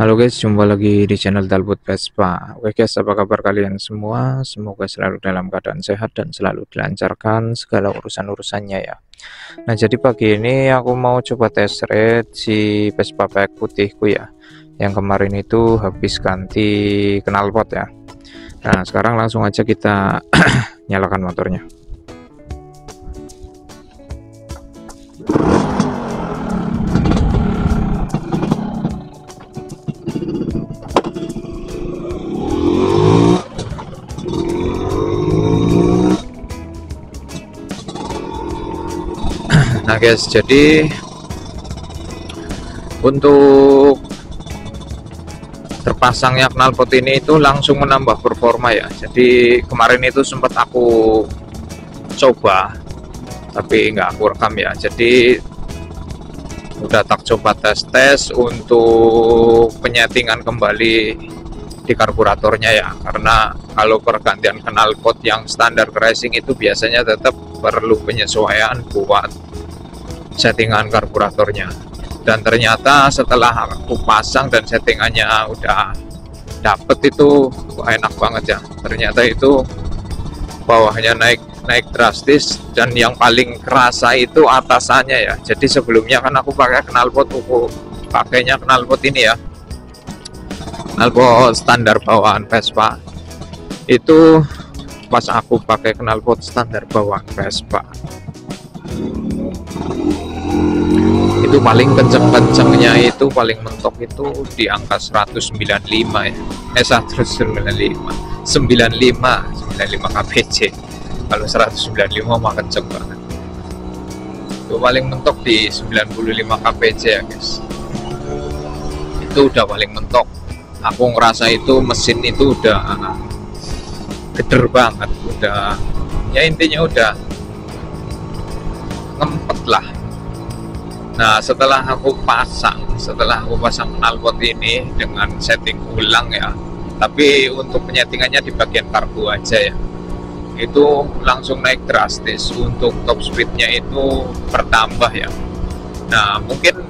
Halo guys, jumpa lagi di channel Dalbut Vespa. Oke guys, apa kabar kalian semua? Semoga selalu dalam keadaan sehat dan selalu dilancarkan segala urusan-urusannya ya. Nah, jadi pagi ini aku mau coba test ride si Vespa Pack putihku ya. Yang kemarin itu habis ganti knalpot ya. Nah, sekarang langsung aja kita nyalakan motornya. Nah guys, jadi untuk terpasangnya knalpot ini itu langsung menambah performa ya. Jadi kemarin itu sempat aku coba tapi nggak aku rekam ya. Jadi udah tak coba tes untuk penyetingan kembali di karburatornya ya, karena kalau pergantian knalpot yang standar racing itu biasanya tetap perlu penyesuaian buat settingan karburatornya. Dan ternyata setelah aku pasang dan settingannya udah dapet itu enak banget ya. Ternyata itu bawahnya naik drastis, dan yang paling kerasa itu atasannya ya. Jadi sebelumnya kan aku pakai knalpot, pakainya knalpot ini ya, knalpot standar bawaan Vespa. Itu pas aku pakai knalpot standar bawaan Vespa itu paling kenceng-kencengnya itu paling mentok itu di angka 195 ya, 195 kpc. Kalau 195 mah kenceng banget, itu paling mentok di 95 kpc ya guys. Itu udah paling mentok. Aku ngerasa itu mesin itu udah geder banget, udah ya intinya udah ngempet lah. Nah, setelah aku pasang knalpot ini dengan setting ulang ya, tapi untuk penyetingannya di bagian karbu aja ya, itu langsung naik drastis. Untuk top speednya itu bertambah ya. Nah, mungkin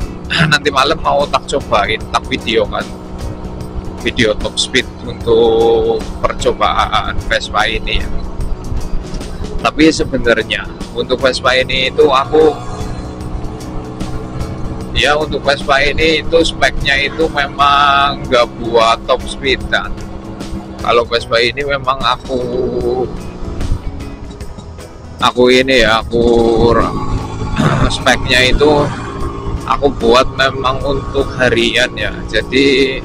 nanti malam mau tak cobain, tak video kan, video top speed untuk percobaan Vespa ini ya. Tapi sebenarnya untuk Vespa ini itu untuk Vespa ini itu speknya itu memang nggak buat top speed. Dan kalau Vespa ini memang aku speknya itu aku buat memang untuk harian ya. Jadi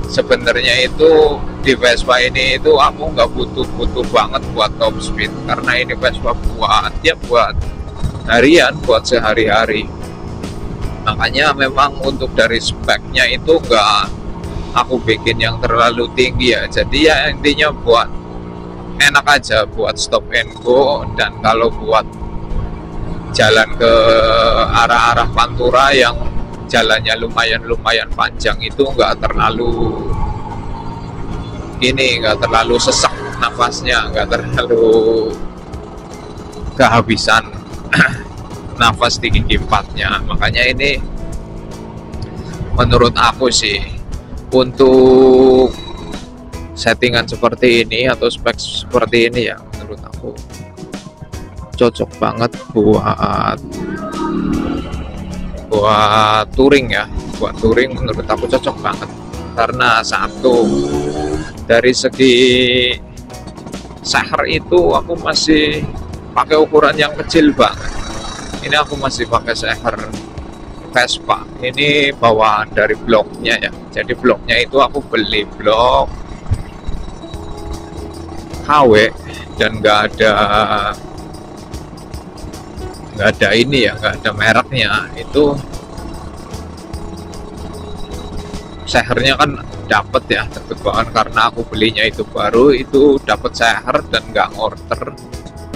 sebenarnya itu di Vespa ini itu aku nggak butuh banget buat top speed, karena ini Vespa buat harian, buat sehari-hari. Makanya memang untuk dari speknya itu nggak aku bikin yang terlalu tinggi ya. Jadi ya intinya buat enak aja, buat stop and go. Dan kalau buat jalan ke arah-arah Pantura yang jalannya lumayan panjang itu nggak terlalu sesak nafasnya, nggak terlalu kehabisan nafas di gigi empatnya. Makanya ini menurut aku sih untuk settingan seperti ini atau spek seperti ini ya, menurut aku cocok banget buat touring ya. Buat touring menurut aku cocok banget, karena satu, dari segi seher itu aku masih pakai ukuran yang kecil banget. Ini aku masih pakai seher Vespa. Ini bawaan dari bloknya ya. Jadi bloknya itu aku beli blok KW, dan nggak ada ini ya, nggak ada mereknya. Itu sehernya kan dapat ya, dapat bawaan, karena aku belinya itu baru, itu dapat seher dan nggak order,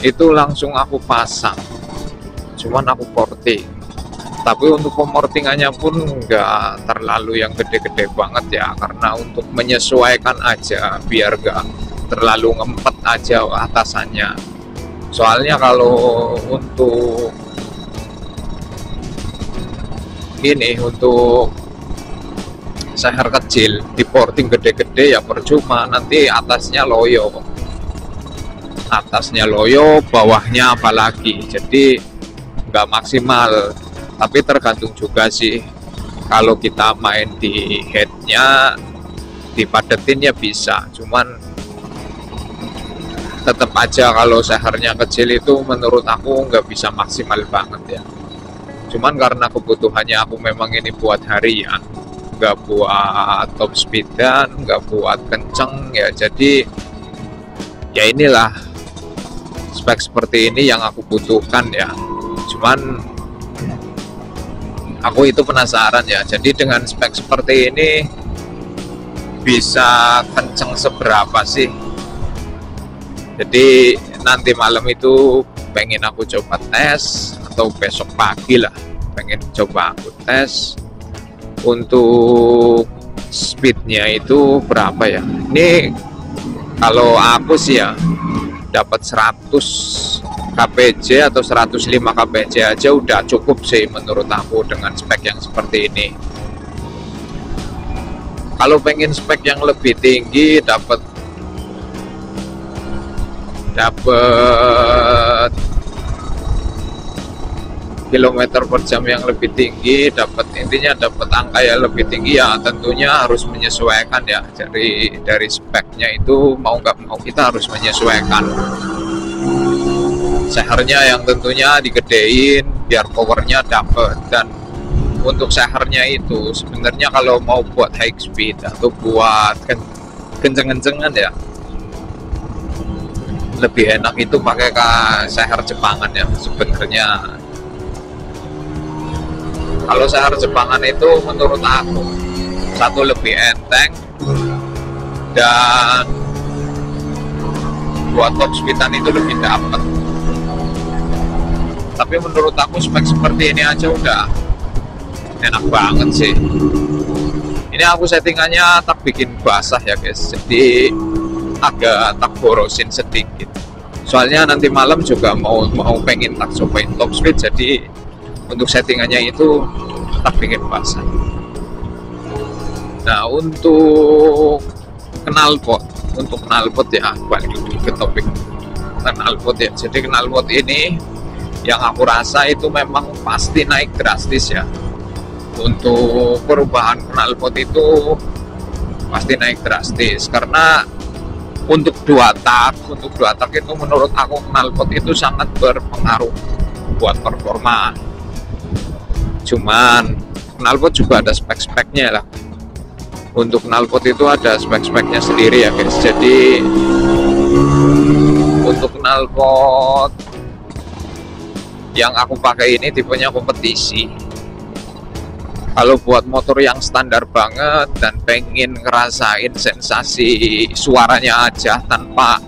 itu langsung aku pasang. Cuman aku porting, tapi untuk pemortingannya pun nggak terlalu yang gede-gede banget ya, karena untuk menyesuaikan aja biar nggak terlalu ngempet aja atasannya. Soalnya kalau untuk seher kecil di porting gede-gede ya percuma, nanti atasnya loyo, bawahnya apalagi, jadi nggak maksimal. Tapi tergantung juga sih, kalau kita main di headnya dipadetin ya bisa, cuman tetap aja kalau sehernya kecil itu menurut aku nggak bisa maksimal banget ya. Cuman karena kebutuhannya aku memang ini buat harian, nggak buat top speedan, nggak buat kenceng ya, jadi ya inilah spek seperti ini yang aku butuhkan ya. Cuman aku itu penasaran ya, jadi dengan spek seperti ini bisa kenceng seberapa sih. Jadi nanti malam itu pengen aku coba tes, atau besok pagi lah pengen coba aku tes untuk speednya itu berapa ya. Ini kalau aku sih ya dapat 100 kpj atau 105 kpj aja udah cukup sih menurut aku dengan spek yang seperti ini. Kalau pengen spek yang lebih tinggi, dapat kilometer per jam yang lebih tinggi, intinya dapat angka yang lebih tinggi ya, tentunya harus menyesuaikan ya. Dari speknya itu mau nggak mau kita harus menyesuaikan sehernya yang tentunya digedein biar powernya dapat. Dan untuk sehernya itu sebenarnya kalau mau buat high speed atau buat kenceng-kencengan ya, lebih enak itu pakai seher Jepangan ya sebenarnya. Kalau seher Jepangan itu menurut aku satu lebih enteng, dan buat top speedan itu lebih dapat. Tapi menurut aku spek seperti ini aja udah enak banget sih. Ini aku settingannya tak bikin basah ya guys, jadi agak tak borosin sedikit. Soalnya nanti malam juga mau pengen tak cobain top speed, jadi untuk settingannya itu tak bikin basah. Nah, untuk knalpot ya, balik ke topik knalpot ya. Jadi knalpot ini yang aku rasa itu memang pasti naik drastis ya. Untuk perubahan knalpot itu pasti naik drastis, karena untuk dua tak itu menurut aku knalpot itu sangat berpengaruh buat performa. Cuman knalpot juga ada spek-speknya lah. Untuk knalpot itu ada spek-speknya sendiri ya guys. Jadi untuk knalpot yang aku pakai ini tipenya kompetisi. Kalau buat motor yang standar banget dan pengen ngerasain sensasi suaranya aja tanpa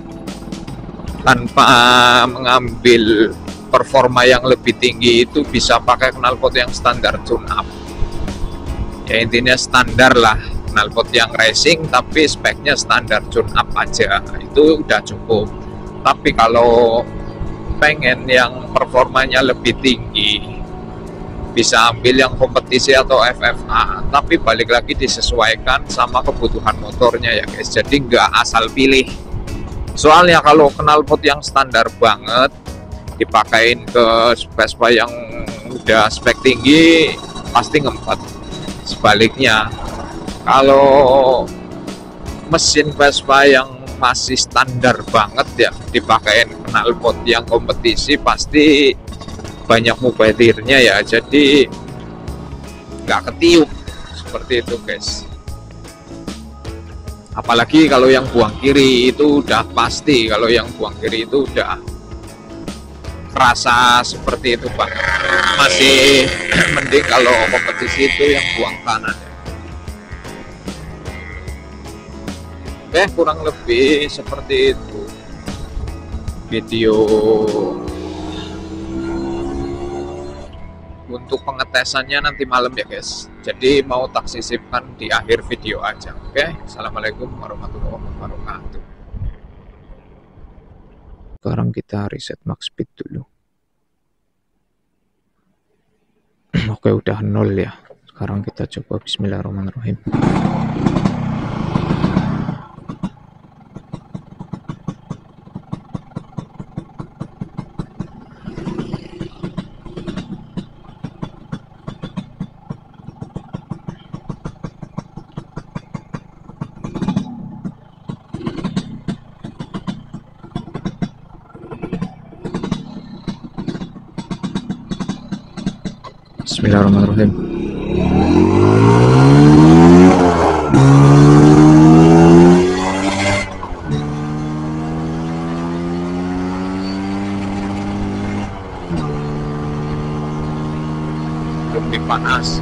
mengambil performa yang lebih tinggi, itu bisa pakai knalpot yang standar tune up. Ya intinya standar lah, knalpot yang racing tapi speknya standar tune up aja, itu udah cukup. Tapi kalau pengen yang performanya lebih tinggi, bisa ambil yang kompetisi atau FFA, tapi balik lagi disesuaikan sama kebutuhan motornya ya guys. Jadi nggak asal pilih. Soalnya kalau knalpot yang standar banget dipakein ke Vespa yang udah spek tinggi pasti ngempet. Sebaliknya kalau mesin Vespa yang masih standar banget ya dipakein knalpot yang kompetisi pasti banyak mubadirnya ya, jadi nggak ketiup seperti itu guys. Apalagi kalau yang buang kiri itu udah pasti, kalau yang buang kiri itu udah kerasa seperti itu Pak. Masih mending kalau kompetisi itu yang buang kanan. Oke, kurang lebih seperti itu video untuk pengetesannya nanti malam ya guys. Jadi mau tak sisipkan di akhir video aja. Oke, assalamualaikum warahmatullahi wabarakatuh. Sekarang kita reset max speed dulu. Oke, udah 0 ya. Sekarang kita coba bismillahirrahmanirrahim. Bismillahirrahmanirrahim. Lebih panas.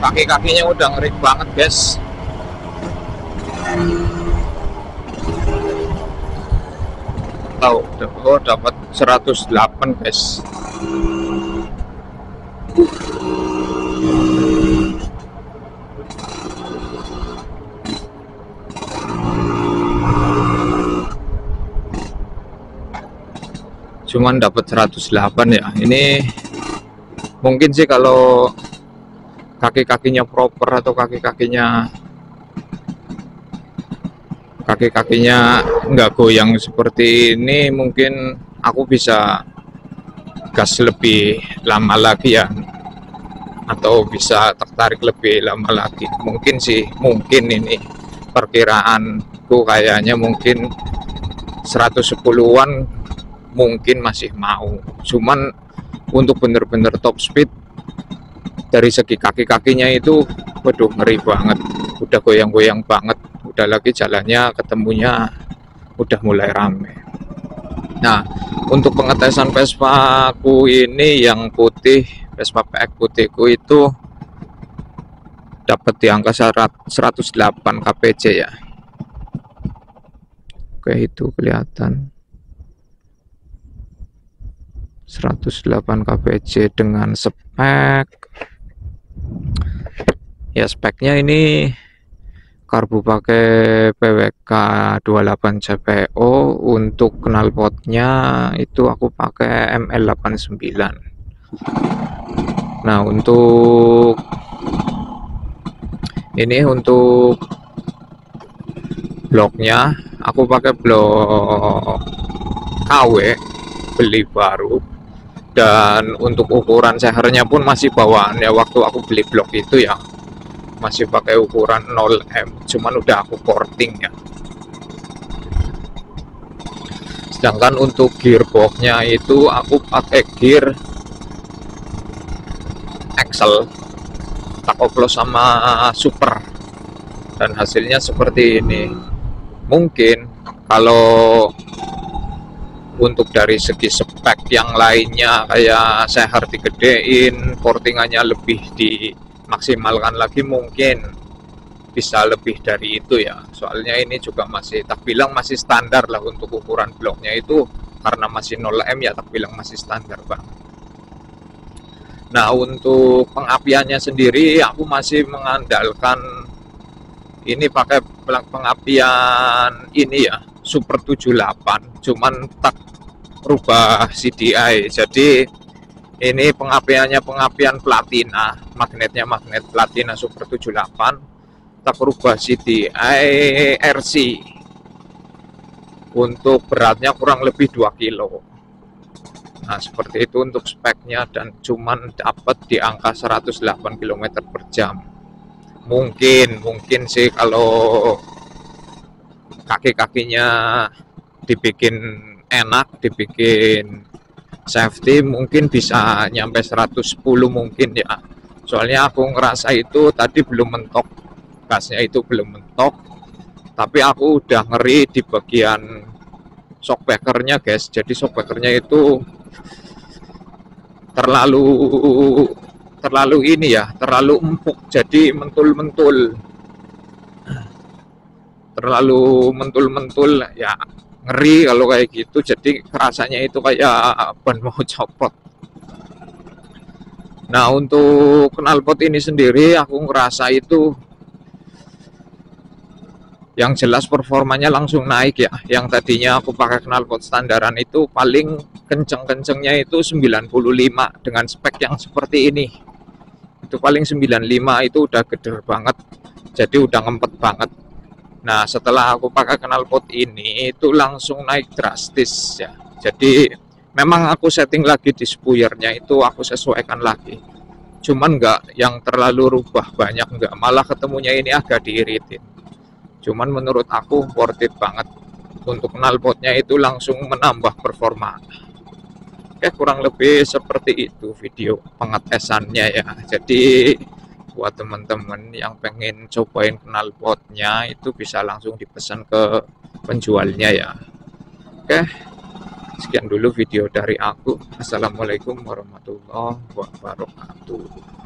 Kaki-kakinya udah ngeri banget, guys. Tahu, dapat 108, guys. Cuman dapat 108 ya. Ini mungkin sih kalau kaki-kakinya proper atau kaki-kakinya nggak goyang seperti ini, mungkin aku bisa gas lebih lama lagi ya, atau bisa tertarik lebih lama lagi. Mungkin sih, mungkin ini perkiraanku kayaknya mungkin 110-an mungkin masih mau. Cuman untuk bener-bener top speed dari segi kaki-kakinya itu, waduh, ngeri banget, udah goyang-goyang banget, udah lagi jalannya ketemunya udah mulai rame. Nah, untuk pengetesan Vespa ku ini yang putih, Vespa PX putihku itu dapat di angka 108 kpj ya. Oke, itu kelihatan 108 kpj dengan spek. Ya, speknya ini karbu pakai PWK 28 CPO. Untuk knalpotnya itu aku pakai ML89. Nah, untuk ini, untuk bloknya aku pakai blok KW, beli baru. Dan untuk ukuran sehernya pun masih bawaan ya, waktu aku beli blok itu ya masih pakai ukuran 0M, cuman udah aku porting ya. Sedangkan untuk gearboxnya itu aku pakai gear Excel, Takoplos sama Super, dan hasilnya seperti ini. Mungkin kalau untuk dari segi spek yang lainnya kayak seher digedein, portingannya lebih dimaksimalkan lagi, mungkin bisa lebih dari itu ya. Soalnya ini juga masih tak bilang masih standar lah untuk ukuran bloknya itu, karena masih 0M ya, tak bilang masih standar banget. Nah, untuk pengapiannya sendiri aku masih mengandalkan ini, pakai pengapian ini ya, Super 78, cuman tak rubah CDI. Jadi ini pengapiannya pengapian platina, magnetnya magnet platina Super 78, tak rubah CDI RC. Untuk beratnya kurang lebih 2 kilo. Nah, seperti itu untuk speknya, dan cuman dapat di angka 108 km per jam. Mungkin sih kalau kaki-kakinya dibikin enak, dibikin safety, mungkin bisa nyampe 110 mungkin ya. Soalnya aku ngerasa itu tadi belum mentok, gasnya itu belum mentok, tapi aku udah ngeri di bagian shockbreakernya, guys. Jadi shockbreakernya itu terlalu terlalu ini ya, terlalu empuk, jadi mentul-mentul, terlalu mentul-mentul ya, ngeri kalau kayak gitu. Jadi rasanya itu kayak ban mau copot. Nah, untuk knalpot ini sendiri aku ngerasa itu yang jelas performanya langsung naik ya. Yang tadinya aku pakai knalpot standaran itu paling kenceng-kencengnya itu 95, dengan spek yang seperti ini itu paling 95, itu udah geder banget, jadi udah ngempet banget. Nah, setelah aku pakai knalpot ini itu langsung naik drastis ya. Jadi memang aku setting lagi di spuyernya, itu aku sesuaikan lagi, cuman nggak yang terlalu rubah banyak, nggak, malah ketemunya ini agak diiritin. Cuman menurut aku worth it banget. Untuk knalpotnya itu langsung menambah performa. Oke, kurang lebih seperti itu video pengetesannya ya. Jadi buat teman-teman yang pengen cobain knalpotnya itu bisa langsung dipesan ke penjualnya ya. Oke, sekian dulu video dari aku. Assalamualaikum warahmatullahi wabarakatuh.